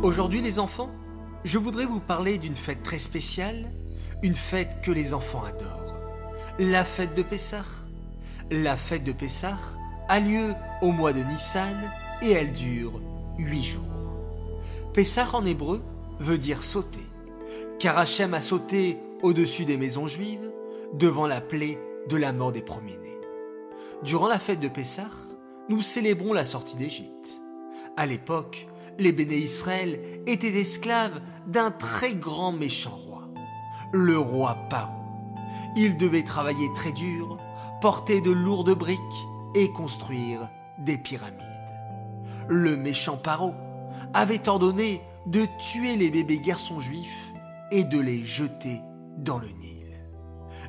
Aujourd'hui les enfants, je voudrais vous parler d'une fête très spéciale, une fête que les enfants adorent. La fête de Pessah. La fête de Pessah a lieu au mois de Nissan et elle dure 8 jours. Pessah en hébreu veut dire sauter, car Hachem a sauté au-dessus des maisons juives devant la plaie de la mort des premiers-nés. Durant la fête de Pessah, nous célébrons la sortie d'Égypte. À l'époque, les béné Israël étaient esclaves d'un très grand méchant roi, le roi Paro. Il devait travailler très dur, porter de lourdes briques et construire des pyramides. Le méchant Paro avait ordonné de tuer les bébés garçons juifs et de les jeter dans le Nil.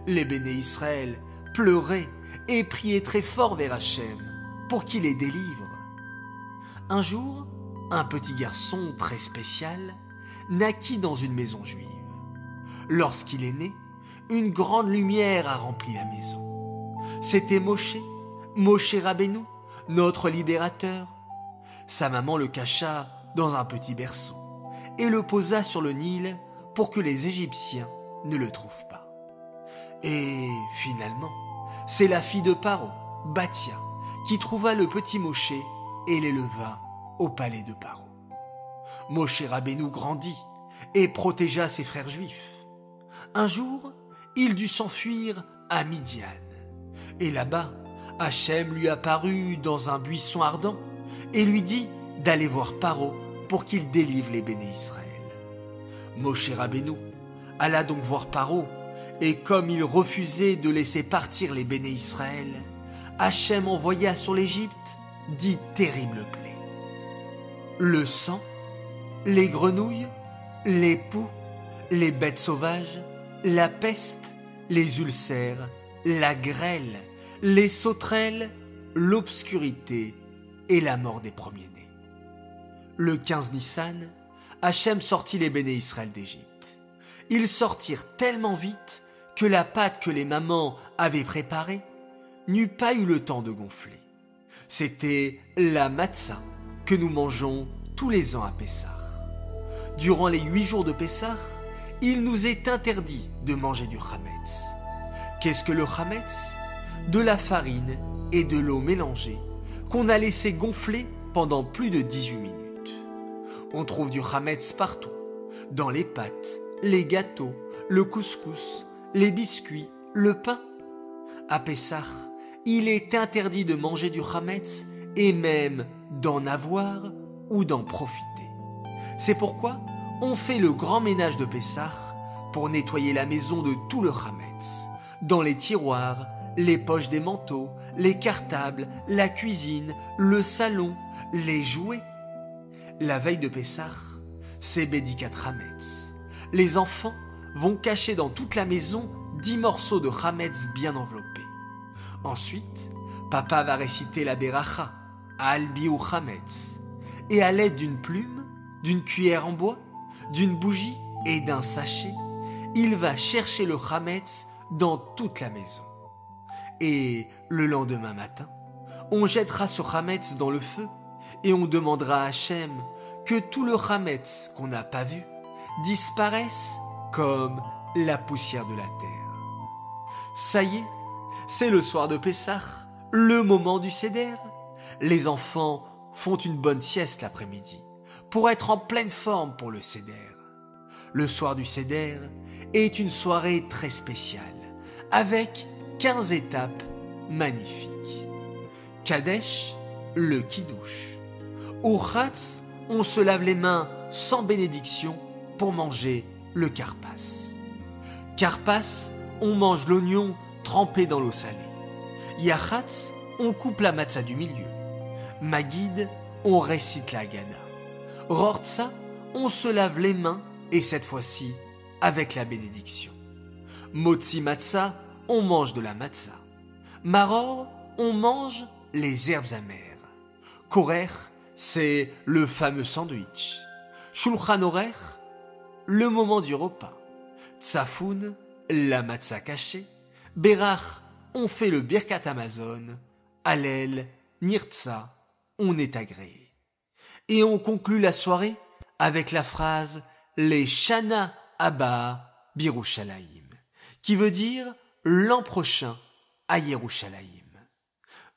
Les béné Israël pleuraient et priaient très fort vers Hachem pour qu'il les délivre. Un jour, un petit garçon très spécial naquit dans une maison juive. Lorsqu'il est né, une grande lumière a rempli la maison. C'était Moshe Rabbeinu, notre libérateur. Sa maman le cacha dans un petit berceau et le posa sur le Nil pour que les Égyptiens ne le trouvent pas. Et finalement, c'est la fille de Paro, Batia, qui trouva le petit Moshe et l'éleva au palais de Paro. Moshe Rabbeinu grandit et protégea ses frères juifs. Un jour, il dut s'enfuir à Midian. Et là-bas, Hachem lui apparut dans un buisson ardent et lui dit d'aller voir Paro pour qu'il délivre les béné Israël. Moshe Rabbeinu alla donc voir Paro, et comme il refusait de laisser partir les béné Israël, Hachem envoya sur l'Égypte 10 terribles plaies. Le sang, les grenouilles, les poux, les bêtes sauvages, la peste, les ulcères, la grêle, les sauterelles, l'obscurité et la mort des premiers-nés. Le 15 Nissan, Hachem sortit les béné Israël d'Égypte. Ils sortirent tellement vite que la pâte que les mamans avaient préparée n'eut pas eu le temps de gonfler. C'était la matzah que nous mangeons tous les ans à Pessah. Durant les 8 jours de Pessah, il nous est interdit de manger du chametz. Qu'est-ce que le chametz ? De la farine et de l'eau mélangées qu'on a laissé gonfler pendant plus de 18 minutes. On trouve du chametz partout, dans les pâtes, les gâteaux, le couscous, les biscuits, le pain. À Pessah, il est interdit de manger du chametz et même d'en avoir ou d'en profiter. C'est pourquoi on fait le grand ménage de Pessah pour nettoyer la maison de tout le chametz, dans les tiroirs, les poches des manteaux, les cartables, la cuisine, le salon, les jouets. La veille de Pessah, c'est Bédikat Chametz. Les enfants vont cacher dans toute la maison 10 morceaux de chametz bien enveloppés. Ensuite, papa va réciter la Beracha, Albiu Chametz, et à l'aide d'une plume, d'une cuillère en bois, d'une bougie et d'un sachet, il va chercher le chametz dans toute la maison. Et le lendemain matin, on jettera ce chametz dans le feu et on demandera à Hachem que tout le chametz qu'on n'a pas vu disparaisse comme la poussière de la terre. Ça y est, c'est le soir de Pessah, le moment du Seder. Les enfants font une bonne sieste l'après-midi pour être en pleine forme pour le Seder. Le soir du Seder est une soirée très spéciale avec 15 étapes magnifiques. Kadesh, le Kiddush. Au Khatz, on se lave les mains sans bénédiction pour manger le karpas. Karpas, on mange l'oignon trempé dans l'eau salée. Yachatz, on coupe la matzah du milieu. Magid, on récite la Haggadah. Rortza, on se lave les mains et cette fois-ci avec la bénédiction. Motzi matzah, on mange de la matzah. Maror, on mange les herbes amères. Korer, c'est le fameux sandwich. Shulchan Orech, le moment du repas. Tsafoun, la matzah cachée. Berach, on fait le Birkat Hamazon. Hallel, Nirtza, on est agréé. Et on conclut la soirée avec la phrase les Shana Abba Birushalayim, qui veut dire l'an prochain à Yerushalayim.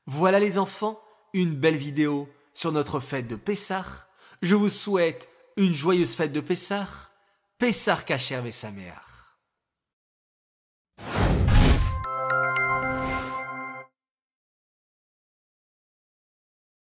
Voilà les enfants, une belle vidéo sur notre fête de Pessah. Je vous souhaite une joyeuse fête de Pessah. Pessah Kasher Vesameach.